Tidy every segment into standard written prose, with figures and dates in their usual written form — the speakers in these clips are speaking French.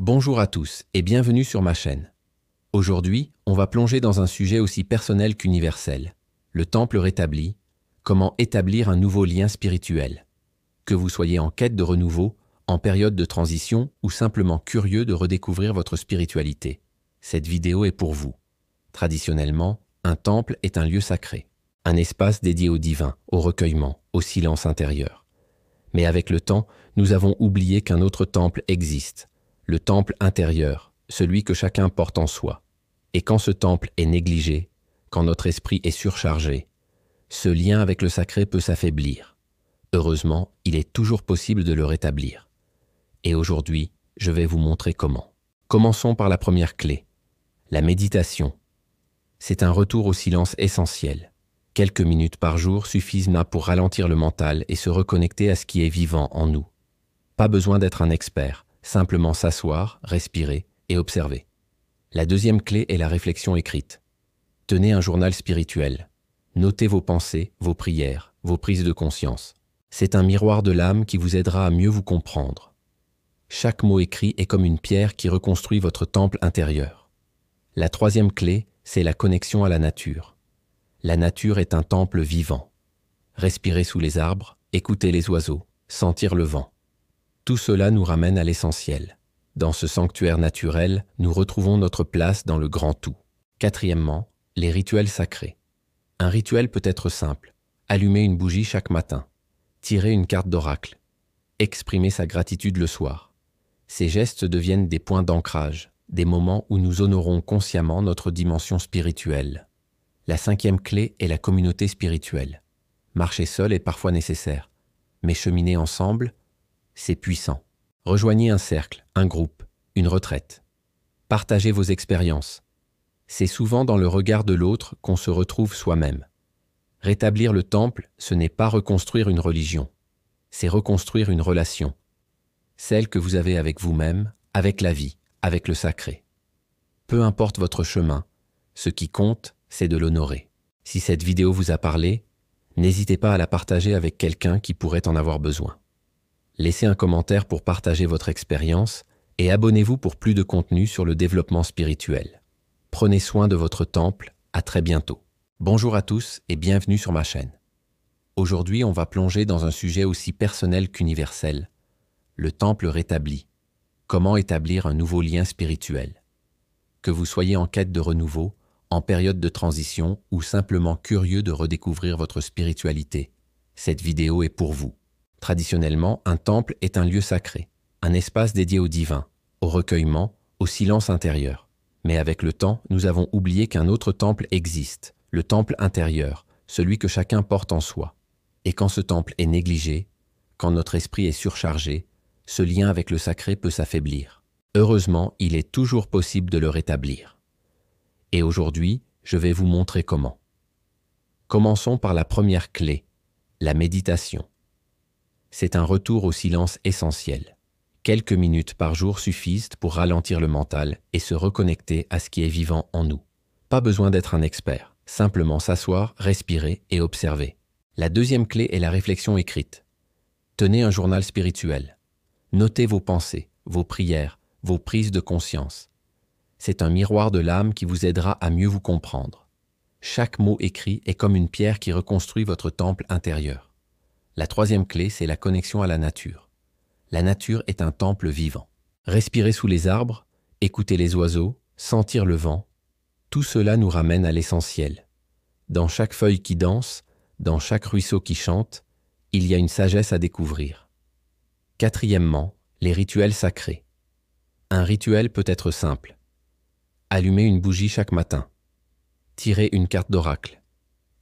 Bonjour à tous et bienvenue sur ma chaîne. Aujourd'hui, on va plonger dans un sujet aussi personnel qu'universel, le temple rétabli, comment établir un nouveau lien spirituel. Que vous soyez en quête de renouveau, en période de transition ou simplement curieux de redécouvrir votre spiritualité, cette vidéo est pour vous. Traditionnellement, un temple est un lieu sacré, un espace dédié au divin, au recueillement, au silence intérieur. Mais avec le temps, nous avons oublié qu'un autre temple existe, le temple intérieur, celui que chacun porte en soi. Et quand ce temple est négligé, quand notre esprit est surchargé, ce lien avec le sacré peut s'affaiblir. Heureusement, il est toujours possible de le rétablir. Et aujourd'hui, je vais vous montrer comment. Commençons par la première clé, la méditation. C'est un retour au silence essentiel. Quelques minutes par jour suffisent pour ralentir le mental et se reconnecter à ce qui est vivant en nous. Pas besoin d'être un expert, simplement s'asseoir, respirer et observer. La deuxième clé est la réflexion écrite. Tenez un journal spirituel. Notez vos pensées, vos prières, vos prises de conscience. C'est un miroir de l'âme qui vous aidera à mieux vous comprendre. Chaque mot écrit est comme une pierre qui reconstruit votre temple intérieur. La troisième clé, c'est la connexion à la nature. La nature est un temple vivant. Respirer sous les arbres, écouter les oiseaux, sentir le vent. Tout cela nous ramène à l'essentiel. Dans ce sanctuaire naturel, nous retrouvons notre place dans le grand tout. Quatrièmement, les rituels sacrés. Un rituel peut être simple. Allumer une bougie chaque matin. Tirer une carte d'oracle. Exprimer sa gratitude le soir. Ces gestes deviennent des points d'ancrage, des moments où nous honorons consciemment notre dimension spirituelle. La cinquième clé est la communauté spirituelle. Marcher seul est parfois nécessaire, mais cheminer ensemble, c'est puissant. Rejoignez un cercle, un groupe, une retraite. Partagez vos expériences. C'est souvent dans le regard de l'autre qu'on se retrouve soi-même. Rétablir le temple, ce n'est pas reconstruire une religion, c'est reconstruire une relation. Celle que vous avez avec vous-même, avec la vie, avec le sacré. Peu importe votre chemin, ce qui compte, c'est de l'honorer. Si cette vidéo vous a parlé, n'hésitez pas à la partager avec quelqu'un qui pourrait en avoir besoin. Laissez un commentaire pour partager votre expérience et abonnez-vous pour plus de contenu sur le développement spirituel. Prenez soin de votre temple, à très bientôt. Bonjour à tous et bienvenue sur ma chaîne. Aujourd'hui, on va plonger dans un sujet aussi personnel qu'universel, le temple rétabli. Comment établir un nouveau lien spirituel? Que vous soyez en quête de renouveau, en période de transition ou simplement curieux de redécouvrir votre spiritualité, cette vidéo est pour vous. Traditionnellement, un temple est un lieu sacré, un espace dédié au divin, au recueillement, au silence intérieur. Mais avec le temps, nous avons oublié qu'un autre temple existe, le temple intérieur, celui que chacun porte en soi. Et quand ce temple est négligé, quand notre esprit est surchargé, ce lien avec le sacré peut s'affaiblir. Heureusement, il est toujours possible de le rétablir. Et aujourd'hui, je vais vous montrer comment. Commençons par la première clé, la méditation. C'est un retour au silence essentiel. Quelques minutes par jour suffisent pour ralentir le mental et se reconnecter à ce qui est vivant en nous. Pas besoin d'être un expert, simplement s'asseoir, respirer et observer. La deuxième clé est la réflexion écrite. Tenez un journal spirituel. Notez vos pensées, vos prières, vos prises de conscience. C'est un miroir de l'âme qui vous aidera à mieux vous comprendre. Chaque mot écrit est comme une pierre qui reconstruit votre temple intérieur. La troisième clé, c'est la connexion à la nature. La nature est un temple vivant. Respirer sous les arbres, écouter les oiseaux, sentir le vent, tout cela nous ramène à l'essentiel. Dans chaque feuille qui danse, dans chaque ruisseau qui chante, il y a une sagesse à découvrir. Quatrièmement, les rituels sacrés. Un rituel peut être simple. Allumer une bougie chaque matin. Tirer une carte d'oracle.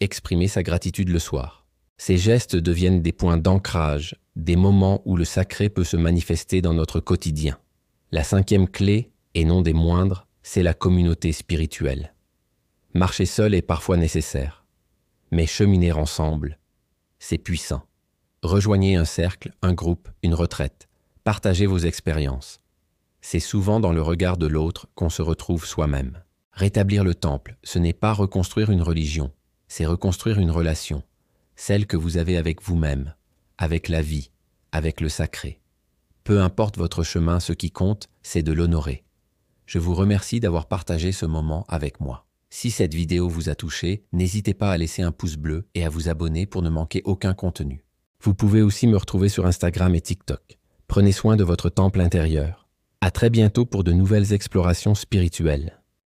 Exprimer sa gratitude le soir. Ces gestes deviennent des points d'ancrage, des moments où le sacré peut se manifester dans notre quotidien. La cinquième clé, et non des moindres, c'est la communauté spirituelle. Marcher seul est parfois nécessaire, mais cheminer ensemble, c'est puissant. Rejoignez un cercle, un groupe, une retraite. Partagez vos expériences. C'est souvent dans le regard de l'autre qu'on se retrouve soi-même. Rétablir le temple, ce n'est pas reconstruire une religion, c'est reconstruire une relation. Celle que vous avez avec vous-même, avec la vie, avec le sacré. Peu importe votre chemin, ce qui compte, c'est de l'honorer. Je vous remercie d'avoir partagé ce moment avec moi. Si cette vidéo vous a touché, n'hésitez pas à laisser un pouce bleu et à vous abonner pour ne manquer aucun contenu. Vous pouvez aussi me retrouver sur Instagram et TikTok. Prenez soin de votre temple intérieur. À très bientôt pour de nouvelles explorations spirituelles.